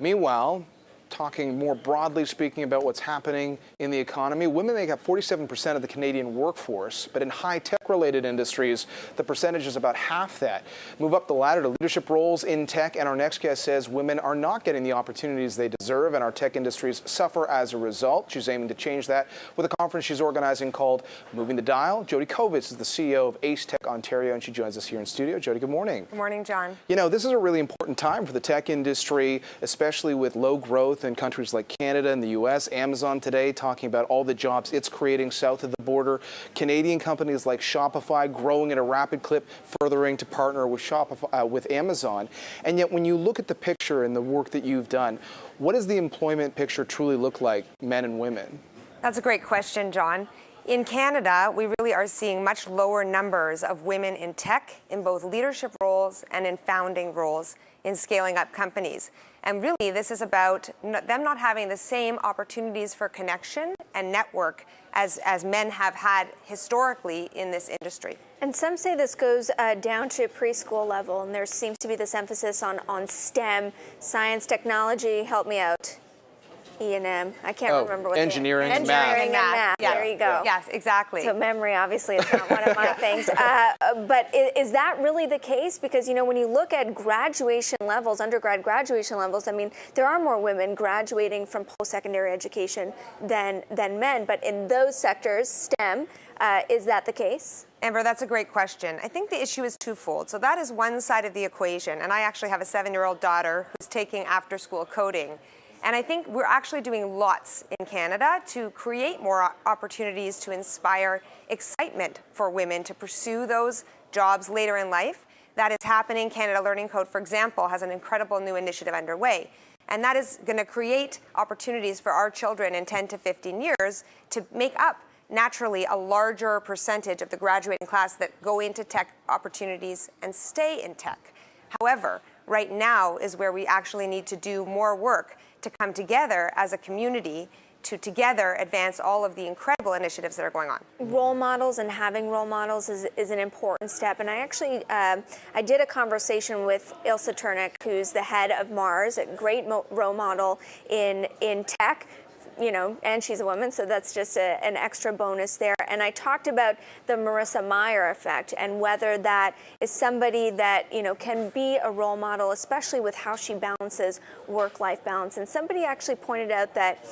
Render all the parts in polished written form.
Meanwhile, talking more broadly speaking about what's happening in the economy, women make up 47% of the Canadian workforce, but in high-tech related industries, the percentage is about half that. Move up the ladder to leadership roles in tech, and our next guest says women are not getting the opportunities they deserve, and our tech industries suffer as a result. She's aiming to change that with a conference she's organizing called Moving the Dial. Jodi Kovitz is the CEO of AceTech Ontario, and she joins us here in studio. Jodi, good morning. Good morning, John. You know, this is a really important time for the tech industry, especially with low growth in countries like Canada and the U.S. Amazon today talking about all the jobs it's creating south of the border. Canadian companies like Shopify growing at a rapid clip, furthering to partner with with Amazon. And yet when you look at the picture and the work that you've done, what does the employment picture truly look like, men and women? That's a great question, John. In Canada, we really are seeing much lower numbers of women in tech, in both leadership roles and in founding roles in scaling up companies. And really, this is about them not having the same opportunities for connection and network as men have had historically in this industry. And some say this goes down to preschool level, and there seems to be this emphasis on STEM, science, technology. Help me out. E&M. I can't remember what engineering and math. Yes. There you go. Yes, exactly. So memory, obviously, is not one of my things. But is that really the case? Because, you know, when you look at graduation levels, undergrad graduation levels, I mean, there are more women graduating from post-secondary education than men. But in those sectors, STEM, is that the case? Amber, that's a great question. I think the issue is twofold. So that is one side of the equation. And I actually have a 7-year-old daughter who's taking after-school coding. And I think we're actually doing lots in Canada to create more opportunities to inspire excitement for women to pursue those jobs later in life. That is happening. Canada Learning Code, for example, has an incredible new initiative underway. And that is going to create opportunities for our children in 10 to 15 years to make up naturally a larger percentage of the graduating class that go into tech opportunities and stay in tech. However, right now is where we actually need to do more work to come together as a community to together advance all of the incredible initiatives that are going on. Role models and having role models is an important step. And I actually, I did a conversation with Ilse Turnick, who's the head of Mars, a great role model in tech. You know, and she's a woman, so that's just an extra bonus there. And I talked about the Marissa Mayer effect and whether that is somebody that, you know, can be a role model, especially with how she balances work-life balance. And somebody actually pointed out that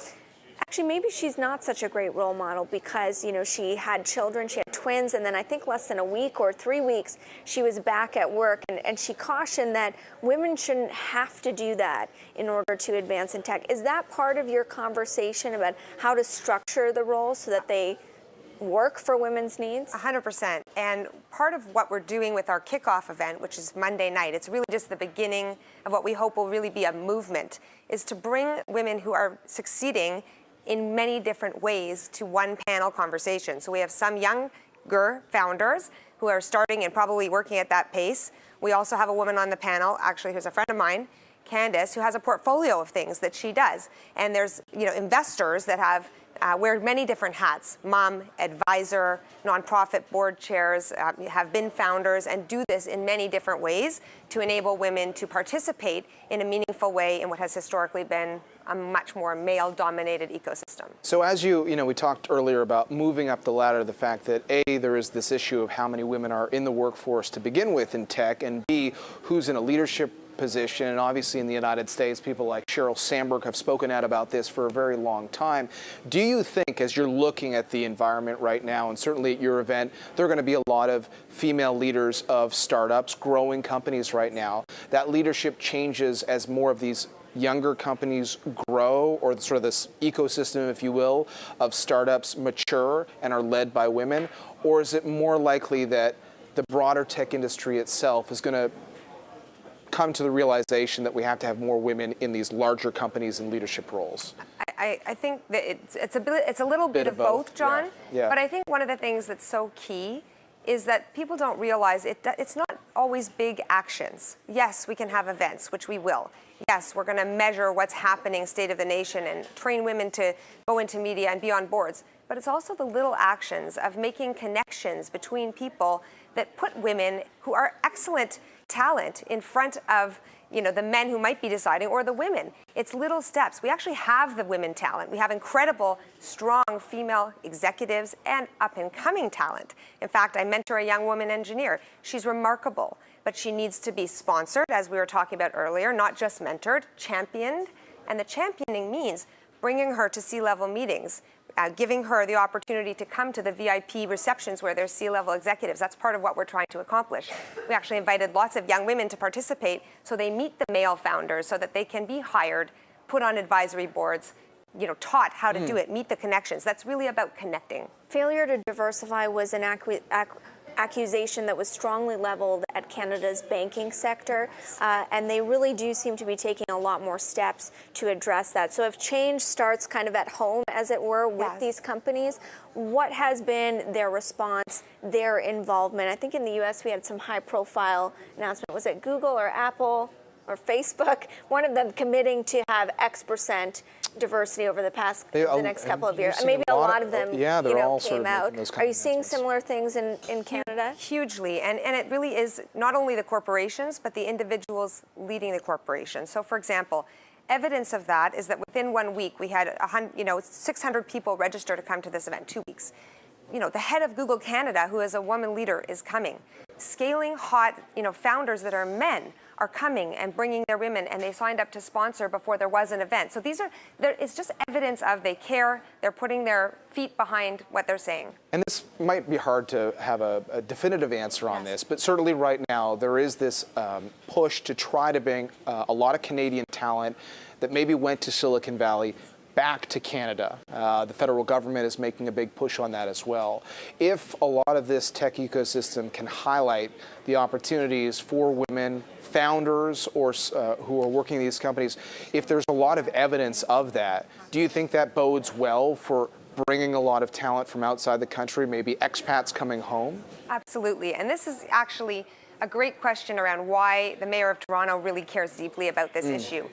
actually maybe she's not such a great role model because, you know, she had children, she had twins, and then I think less than a week or 3 weeks, she was back at work. And she cautioned that women shouldn't have to do that in order to advance in tech. Is that part of your conversation about how to structure the roles so that they work for women's needs? 100%. And part of what we're doing with our kickoff event, which is Monday night, it's really just the beginning of what we hope will really be a movement, is to bring women who are succeeding in many different ways to one panel conversation. So we have some younger founders who are starting and probably working at that pace. We also have a woman on the panel, actually, who's a friend of mine, Candace, who has a portfolio of things that she does. And there's, you know, investors that have wear many different hats: mom, advisor, nonprofit board chairs, have been founders, and do this in many different ways to enable women to participate in a meaningful way in what has historically been a much more male-dominated ecosystem. So as you know, we talked earlier about moving up the ladder, the fact that A, there is this issue of how many women are in the workforce to begin with in tech, and B, who's in a leadership position. And obviously in the United States, people like Sheryl Sandberg have spoken out about this for a very long time. Do you think, as you're looking at the environment right now, and certainly at your event, there are going to be a lot of female leaders of startups, growing companies right now, that leadership changes as more of these younger companies grow, or sort of this ecosystem, if you will, of startups mature and are led by women? Or is it more likely that the broader tech industry itself is going to come to the realization that we have to have more women in these larger companies in leadership roles? I think that it's a little bit of both, John. Yeah. But I think one of the things that's so key is that people don't realize it's not always big actions. Yes, we can have events, which we will. Yes, we're going to measure what's happening, state of the nation, and train women to go into media and be on boards. But it's also the little actions of making connections between people that put women who are excellent talent in front of the men who might be deciding, or the women. It's little steps. We actually have the women talent. We have incredible, strong female executives and up-and-coming talent. In fact, I mentor a young woman engineer. She's remarkable, but she needs to be sponsored, as we were talking about earlier, not just mentored, championed. And the championing means bringing her to C-level meetings, giving her the opportunity to come to the VIP receptions where there's C-level executives. That's part of what we're trying to accomplish. We actually invited lots of young women to participate so they meet the male founders so that they can be hired, put on advisory boards, taught how to do it, meet the connections. That's really about connecting. Failure to diversify was an accusation that was strongly leveled at Canada's banking sector, and they really do seem to be taking a lot more steps to address that. So if change starts kind of at home, as it were, with these companies, what has been their response, their involvement? I think in the U.S. we had some high-profile announcement. Was it Google or Apple or Facebook? One of them committing to have X% diversity over the next couple of years. And maybe a lot of them came out. Are you seeing similar things in Canada? Hugely, and it really is not only the corporations, but the individuals leading the corporations. So for example, evidence of that is that within 1 week we had 600 people register to come to this event, 2 weeks. The head of Google Canada, who is a woman leader, is coming. Scaling hot, founders that are men are coming and bringing their women, and they signed up to sponsor before there was an event. So it's just evidence of they care, they're putting their feet behind what they're saying. And this might be hard to have a definitive answer on this, but certainly right now there is this push to try to bring a lot of Canadian talent that maybe went to Silicon Valley back to Canada. The federal government is making a big push on that as well. If a lot of this tech ecosystem can highlight the opportunities for women founders or who are working in these companies, if there's a lot of evidence of that, do you think that bodes well for bringing a lot of talent from outside the country, maybe expats coming home? Absolutely, and this is actually a great question around why the Mayor of Toronto really cares deeply about this issue.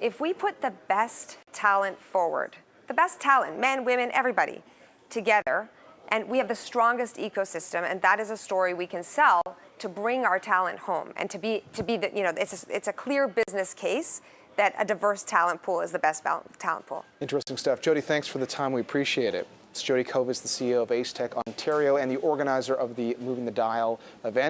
If we put the best talent forward, the best talent, men, women, everybody, together, and we have the strongest ecosystem, and that is a story we can sell to bring our talent home, and to be the, it's a clear business case that a diverse talent pool is the best talent pool. Interesting stuff. Jodi, thanks for the time. We appreciate it. It's Jodi Kovitz, the CEO of AceTech Ontario and the organizer of the Moving the Dial event.